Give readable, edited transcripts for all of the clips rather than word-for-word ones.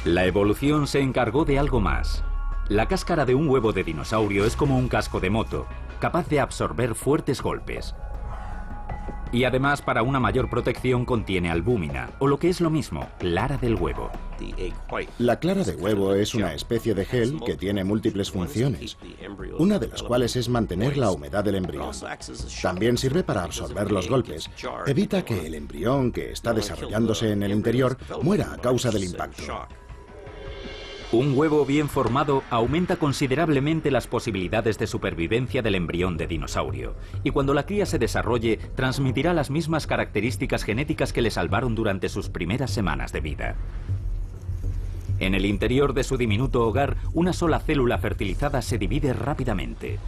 La evolución se encargó de algo más. La cáscara de un huevo de dinosaurio es como un casco de moto, capaz de absorber fuertes golpes. Y además, para una mayor protección, contiene albúmina, o lo que es lo mismo, clara del huevo. La clara de huevo es una especie de gel que tiene múltiples funciones, una de las cuales es mantener la humedad del embrión. También sirve para absorber los golpes. Evita que el embrión que está desarrollándose en el interior muera a causa del impacto. Un huevo bien formado aumenta considerablemente las posibilidades de supervivencia del embrión de dinosaurio, y cuando la cría se desarrolle, transmitirá las mismas características genéticas que le salvaron durante sus primeras semanas de vida. En el interior de su diminuto hogar, una sola célula fertilizada se divide rápidamente.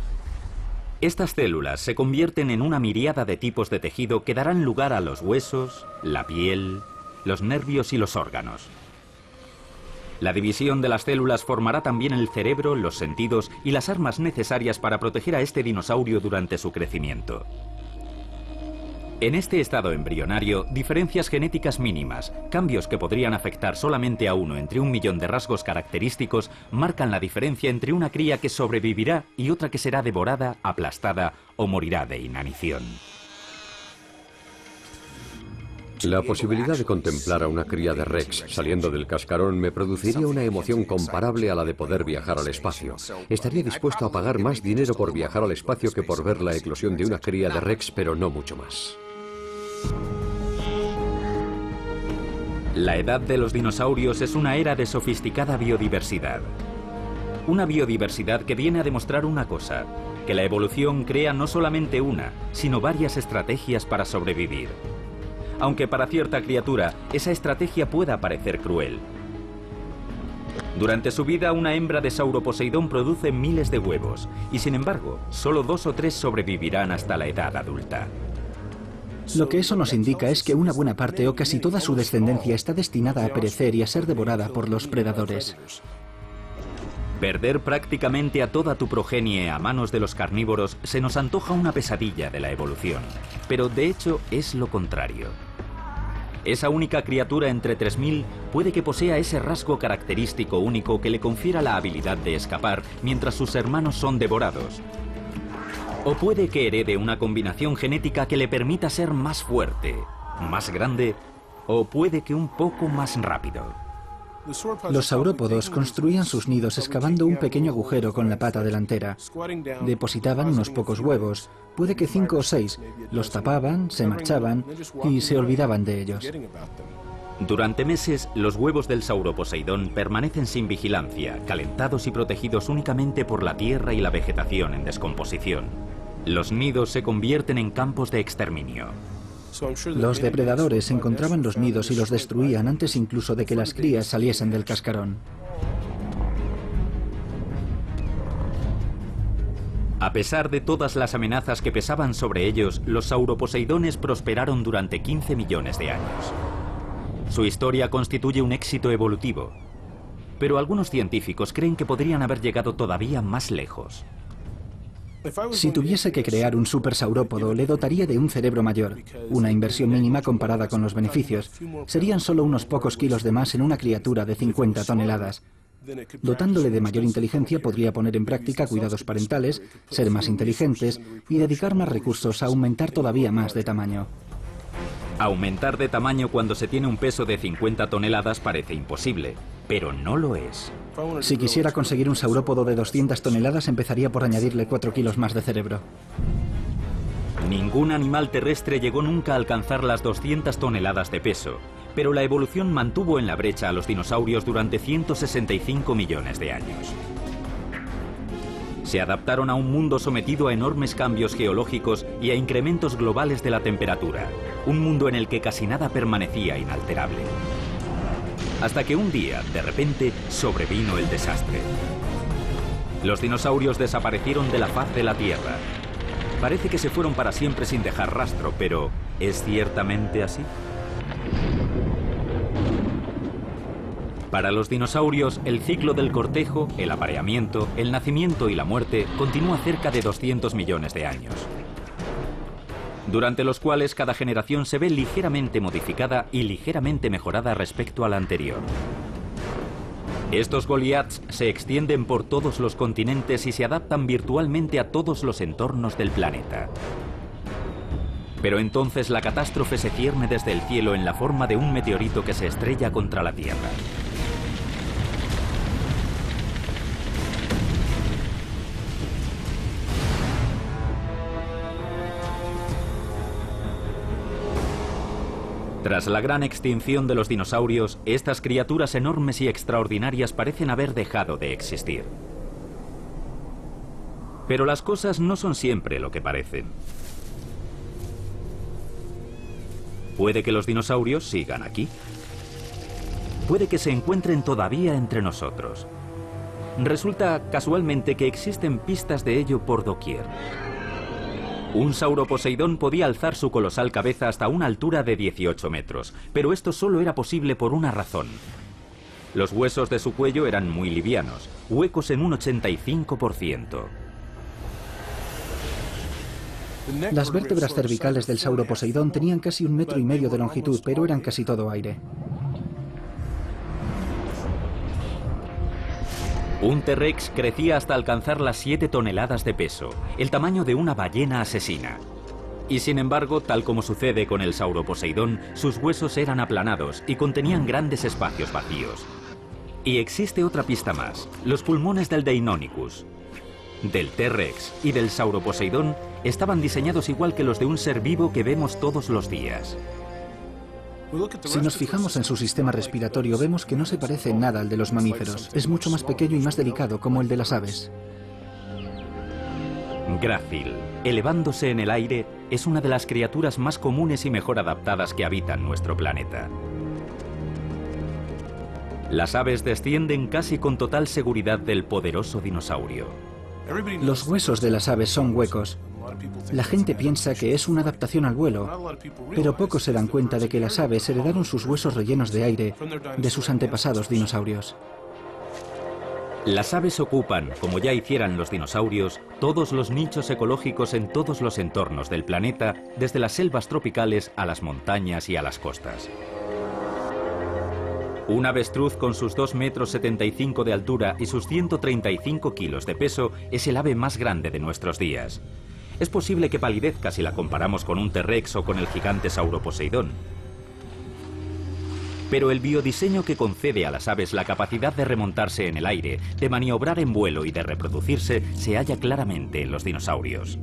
Estas células se convierten en una miríada de tipos de tejido que darán lugar a los huesos, la piel, los nervios y los órganos. La división de las células formará también el cerebro, los sentidos y las armas necesarias para proteger a este dinosaurio durante su crecimiento. En este estado embrionario, diferencias genéticas mínimas, cambios que podrían afectar solamente a uno entre 1.000.000 de rasgos característicos, marcan la diferencia entre una cría que sobrevivirá y otra que será devorada, aplastada o morirá de inanición. La posibilidad de contemplar a una cría de Rex saliendo del cascarón me produciría una emoción comparable a la de poder viajar al espacio. Estaría dispuesto a pagar más dinero por viajar al espacio que por ver la eclosión de una cría de Rex, pero no mucho más. La edad de los dinosaurios es una era de sofisticada biodiversidad. Una biodiversidad que viene a demostrar una cosa, que la evolución crea no solamente una, sino varias estrategias para sobrevivir. Aunque para cierta criatura esa estrategia pueda parecer cruel. Durante su vida, una hembra de Sauroposeidón produce miles de huevos, y sin embargo, solo 2 o 3 sobrevivirán hasta la edad adulta. Lo que eso nos indica es que una buena parte o casi toda su descendencia está destinada a perecer y a ser devorada por los predadores. Perder prácticamente a toda tu progenie a manos de los carnívoros se nos antoja una pesadilla de la evolución, pero de hecho es lo contrario. Esa única criatura entre 3000 puede que posea ese rasgo característico único que le confiera la habilidad de escapar mientras sus hermanos son devorados. O puede que herede una combinación genética que le permita ser más fuerte, más grande, o puede que un poco más rápido. Los saurópodos construían sus nidos excavando un pequeño agujero con la pata delantera. Depositaban unos pocos huevos, puede que 5 o 6, los tapaban, se marchaban y se olvidaban de ellos. Durante meses, los huevos del Sauroposeidón permanecen sin vigilancia, calentados y protegidos únicamente por la tierra y la vegetación en descomposición. Los nidos se convierten en campos de exterminio. Los depredadores encontraban los nidos y los destruían antes incluso de que las crías saliesen del cascarón. A pesar de todas las amenazas que pesaban sobre ellos, los sauroposeidones prosperaron durante 15 millones de años. Su historia constituye un éxito evolutivo, pero algunos científicos creen que podrían haber llegado todavía más lejos. Si tuviese que crear un supersaurópodo, le dotaría de un cerebro mayor, una inversión mínima comparada con los beneficios. Serían solo unos pocos kilos de más en una criatura de 50 toneladas. Dotándole de mayor inteligencia podría poner en práctica cuidados parentales, ser más inteligentes y dedicar más recursos a aumentar todavía más de tamaño. Aumentar de tamaño cuando se tiene un peso de 50 toneladas parece imposible, pero no lo es. Si quisiera conseguir un saurópodo de 200 toneladas, empezaría por añadirle 4 kilos más de cerebro. Ningún animal terrestre llegó nunca a alcanzar las 200 toneladas de peso, pero la evolución mantuvo en la brecha a los dinosaurios durante 165 millones de años. Se adaptaron a un mundo sometido a enormes cambios geológicos y a incrementos globales de la temperatura, un mundo en el que casi nada permanecía inalterable. Hasta que un día, de repente, sobrevino el desastre. Los dinosaurios desaparecieron de la faz de la Tierra. Parece que se fueron para siempre sin dejar rastro, pero ¿es ciertamente así? Para los dinosaurios, el ciclo del cortejo, el apareamiento, el nacimiento y la muerte continúa cerca de 200 millones de años, durante los cuales cada generación se ve ligeramente modificada y ligeramente mejorada respecto a la anterior. Estos Goliaths se extienden por todos los continentes y se adaptan virtualmente a todos los entornos del planeta. Pero entonces la catástrofe se cierne desde el cielo en la forma de un meteorito que se estrella contra la Tierra. Tras la gran extinción de los dinosaurios, estas criaturas enormes y extraordinarias parecen haber dejado de existir. Pero las cosas no son siempre lo que parecen. Puede que los dinosaurios sigan aquí. Puede que se encuentren todavía entre nosotros. Resulta casualmente que existen pistas de ello por doquier. Un sauroposeidón podía alzar su colosal cabeza hasta una altura de 18 metros, pero esto solo era posible por una razón. Los huesos de su cuello eran muy livianos, huecos en un 85%. Las vértebras cervicales del sauroposeidón tenían casi 1,5 metros de longitud, pero eran casi todo aire. Un T-Rex crecía hasta alcanzar las 7 toneladas de peso, el tamaño de una ballena asesina. Y sin embargo, tal como sucede con el sauroposeidón, sus huesos eran aplanados y contenían grandes espacios vacíos. Y existe otra pista más, los pulmones del Deinonychus. Del T-Rex y del sauroposeidón estaban diseñados igual que los de un ser vivo que vemos todos los días. Si nos fijamos en su sistema respiratorio, vemos que no se parece en nada al de los mamíferos. Es mucho más pequeño y más delicado, como el de las aves. Grácil, elevándose en el aire, es una de las criaturas más comunes y mejor adaptadas que habitan nuestro planeta. Las aves descienden casi con total seguridad del poderoso dinosaurio. Los huesos de las aves son huecos. La gente piensa que es una adaptación al vuelo, pero pocos se dan cuenta de que las aves heredaron sus huesos rellenos de aire de sus antepasados dinosaurios. Las aves ocupan, como ya hicieran los dinosaurios, todos los nichos ecológicos en todos los entornos del planeta, desde las selvas tropicales a las montañas y a las costas. Un avestruz con sus 2,75 metros de altura y sus 135 kilos de peso es el ave más grande de nuestros días. Es posible que palidezca si la comparamos con un T-Rex o con el gigante sauroposeidón. Pero el biodiseño que concede a las aves la capacidad de remontarse en el aire, de maniobrar en vuelo y de reproducirse se halla claramente en los dinosaurios.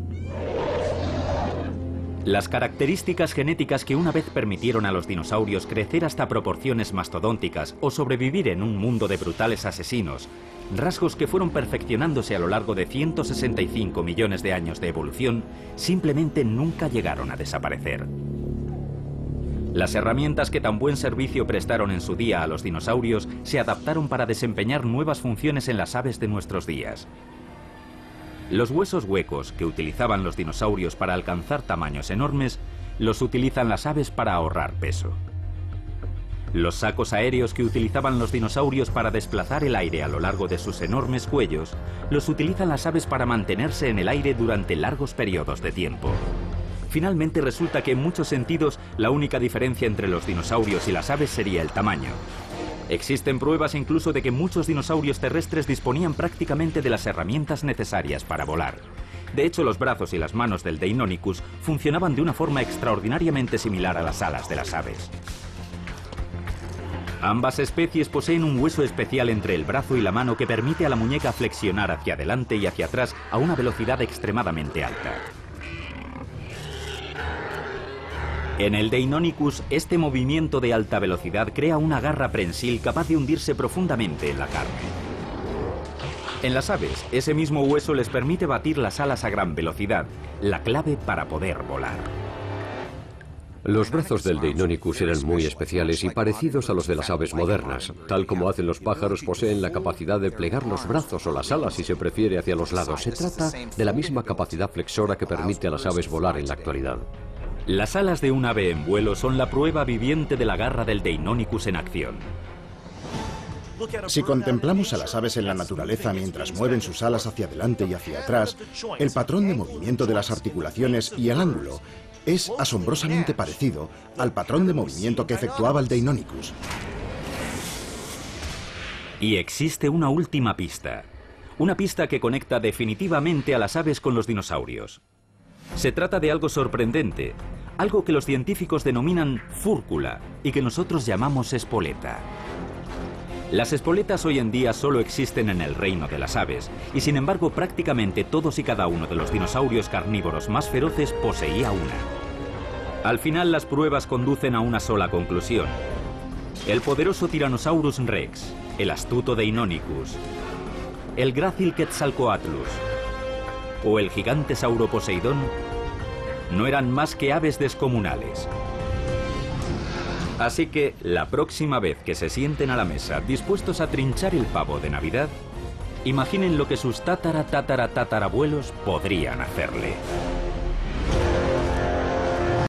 Las características genéticas que una vez permitieron a los dinosaurios crecer hasta proporciones mastodónticas o sobrevivir en un mundo de brutales asesinos, rasgos que fueron perfeccionándose a lo largo de 165 millones de años de evolución, simplemente nunca llegaron a desaparecer. Las herramientas que tan buen servicio prestaron en su día a los dinosaurios se adaptaron para desempeñar nuevas funciones en las aves de nuestros días. Los huesos huecos que utilizaban los dinosaurios para alcanzar tamaños enormes, los utilizan las aves para ahorrar peso. Los sacos aéreos que utilizaban los dinosaurios para desplazar el aire a lo largo de sus enormes cuellos, los utilizan las aves para mantenerse en el aire durante largos periodos de tiempo. Finalmente resulta que en muchos sentidos la única diferencia entre los dinosaurios y las aves sería el tamaño. Existen pruebas incluso de que muchos dinosaurios terrestres disponían prácticamente de las herramientas necesarias para volar. De hecho, los brazos y las manos del Deinonychus funcionaban de una forma extraordinariamente similar a las alas de las aves. Ambas especies poseen un hueso especial entre el brazo y la mano que permite a la muñeca flexionar hacia adelante y hacia atrás a una velocidad extremadamente alta. En el Deinonychus, este movimiento de alta velocidad crea una garra prensil capaz de hundirse profundamente en la carne. En las aves, ese mismo hueso les permite batir las alas a gran velocidad, la clave para poder volar. Los brazos del Deinonychus eran muy especiales y parecidos a los de las aves modernas. Tal como hacen los pájaros, poseen la capacidad de plegar los brazos o las alas si se prefiere hacia los lados. Se trata de la misma capacidad flexora que permite a las aves volar en la actualidad. Las alas de un ave en vuelo son la prueba viviente de la garra del Deinonychus en acción. Si contemplamos a las aves en la naturaleza mientras mueven sus alas hacia adelante y hacia atrás, el patrón de movimiento de las articulaciones y el ángulo es asombrosamente parecido al patrón de movimiento que efectuaba el Deinonychus. Y existe una última pista. Una pista que conecta definitivamente a las aves con los dinosaurios. Se trata de algo sorprendente, algo que los científicos denominan fúrcula y que nosotros llamamos espoleta. Las espoletas hoy en día solo existen en el reino de las aves, y sin embargo prácticamente todos y cada uno de los dinosaurios carnívoros más feroces poseía una. Al final las pruebas conducen a una sola conclusión. El poderoso Tyrannosaurus Rex, el astuto Deinonychus, el grácil Quetzalcoatlus o el gigante Sauroposeidón no eran más que aves descomunales. Así que la próxima vez que se sienten a la mesa dispuestos a trinchar el pavo de Navidad, imaginen lo que sus tatarabuelos podrían hacerle.